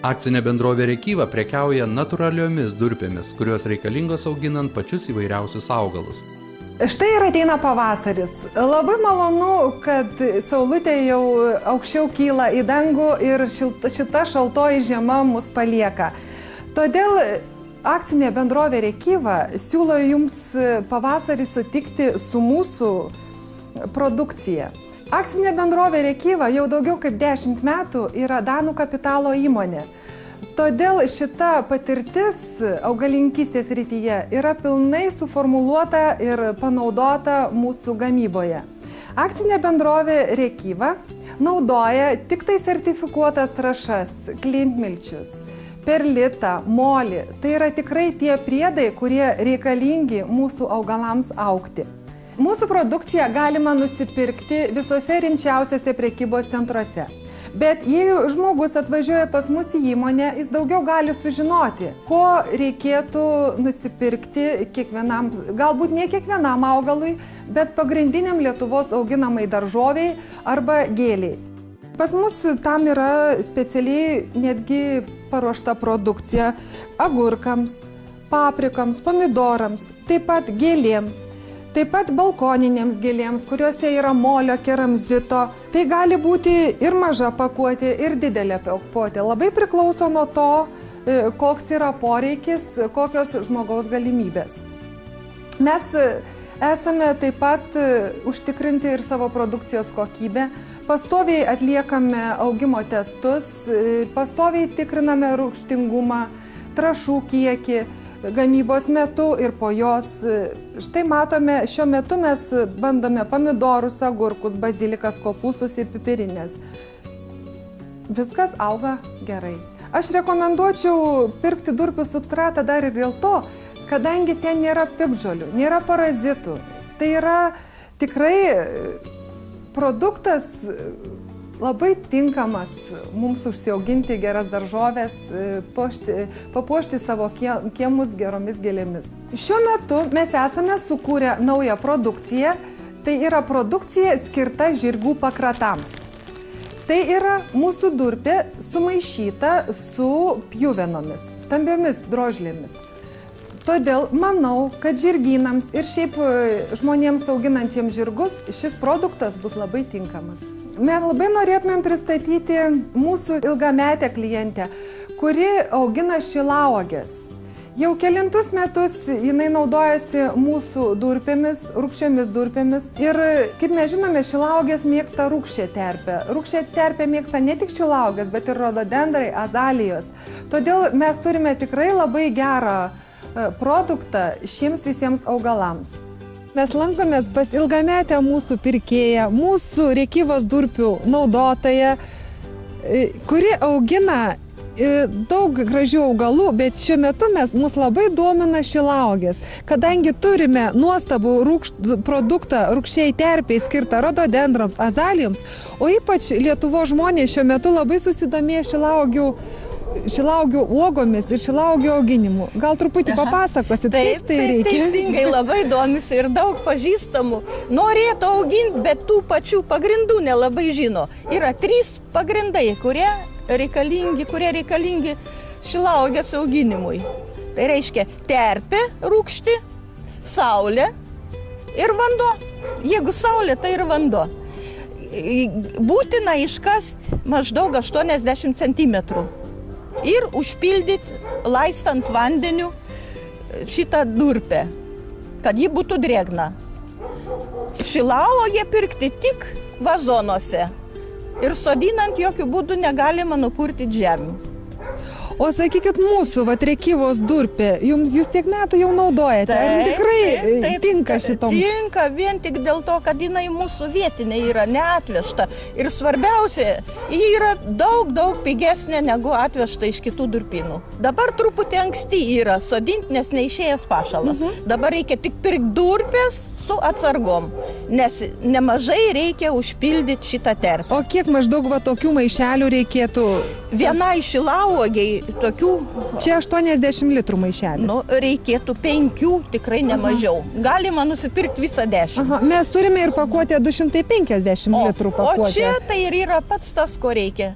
Akcinė bendrovė Rėkyva prekiauja natūraliomis durpėmis, kurios reikalingos auginant pačius įvairiausius augalus. Štai ir ateina pavasaris. Labai malonu, kad saulutė jau aukščiau kyla į dangų ir šita šaltoji žiema mus palieka. Todėl akcinė bendrovė Rėkyva siūlo jums pavasarį sutikti su mūsų produkcija. Akcinė bendrovė Rėkyva jau daugiau kaip 10 metų yra danų kapitalo įmonė. Todėl šita patirtis augalininkystės srityje yra pilnai suformuluota ir panaudota mūsų gamyboje. Akcinė bendrovė Rėkyva naudoja tik tai sertifikuotas trąšas, klintmilčius, perlitą, molį. Tai yra tikrai tie priedai, kurie reikalingi mūsų augalams augti. Mūsų produkciją galima nusipirkti visose rimčiausiose prekybos centruose. Bet jei žmogus atvažiuoja pas mus į įmonę, jis daugiau gali sužinoti, ko reikėtų nusipirkti kiekvienam, galbūt ne kiekvienam augalui, bet pagrindiniam Lietuvos auginamai daržoviai arba gėliai. Pas mus tam yra specialiai netgi paruošta produkcija agurkams, paprikams, pomidorams, taip pat gėlėms. Taip pat balkoninėms gėlėms, kuriuose yra molio, keramzito. Tai gali būti ir maža pakuotė, ir didelė pakuotė. Labai priklauso nuo to, koks yra poreikis, kokios žmogaus galimybės. Mes esame taip pat užtikrinti ir savo produkcijos kokybę. Pastoviai atliekame augimo testus, pastoviai tikriname rūgštingumą, trąšų kiekį gamybos metu ir po jos. Štai matome, šiuo metu mes bandome pomidorus, agurkus, bazilikas, kopūstus ir pipirinės. Viskas auga gerai. Aš rekomenduočiau pirkti durpių substratą dar ir dėl to, kadangi ten nėra piktžolių, nėra parazitų. Tai yra tikrai produktas labai tinkamas mums užsiauginti geras daržoves, papuošti savo kiemus geromis gėlėmis. Šiuo metu mes esame sukūrę naują produkciją, tai yra produkcija skirta žirgų pakratams. Tai yra mūsų durpė sumaišyta su pjuvenomis, stambiomis drožlėmis. Todėl manau, kad žirgynams ir šiaip žmonėms auginantiems žirgus šis produktas bus labai tinkamas. Mes labai norėtumėm pristatyti mūsų ilgametę klientę, kuri augina šilauoges. Jau kelintus metus jinai naudojasi mūsų durpėmis, rūgščiomis durpėmis. Ir kaip mes žinome, šilauogės mėgsta rūgščią terpę. Rūgščią terpę mėgsta ne tik šilauogės, bet ir rododendrai, azalijos. Todėl mes turime tikrai labai gerą produktą šiems visiems augalams. Mes lankomės pas ilgametę mūsų pirkėją, mūsų Rėkyvos durpių naudotoją, kuri augina daug gražių augalų, bet šiuo metu mus labai domina šilauogės, kadangi turime nuostabų produktą rūgščiai terpei skirtą rododendrams, azalijoms, o ypač Lietuvos žmonės šiuo metu labai susidomėjo šilauogių uogomis ir šilauogių auginimu. Gal truputį papasakosit, kaip tai reikia? Taip, teisingai, labai domisi ir daug pažįstamų. Norėtų auginti, bet tų pačių pagrindų nelabai žino. Yra 3 pagrindai, kurie reikalingi šilauogės auginimui. Tai reiškia terpė rūgšti, saulė ir vanduo. Jeigu saulė, tai ir vanduo. Būtina iškasti maždaug 80 cm. Ir užpildyti, laistant vandeniu, šitą durpę, kad ji būtų drėgna. Šilauogę pirkti tik vazonuose ir sodinant jokių būdų negalima nupurtyti žemių. O sakykit, mūsų Rėkyvos durpė, jūs tiek metų jau naudojate, ar tikrai tinka šitoms? Tinka vien tik dėl to, kad jinai mūsų vietinė yra, neatvežta. Ir svarbiausia, ji yra daug pigesnė negu atvežta iš kitų durpynų. Dabar truputį anksti yra sodinti, nes neišėjęs pašalas. Dabar reikia tik pirkti durpės su atsargom, nes nemažai reikia užpildyti šitą terpę. O kiek maždaug tokių maišelių reikėtų? Vienai šilauogei tokių... Čia 80 litrų maišelis. Reikėtų 5, tikrai ne mažiau. Galima nusipirkti visą 10. Mes turime ir pakuotę 250 litrų pakuotę. O čia tai ir yra pats tas, ko reikia.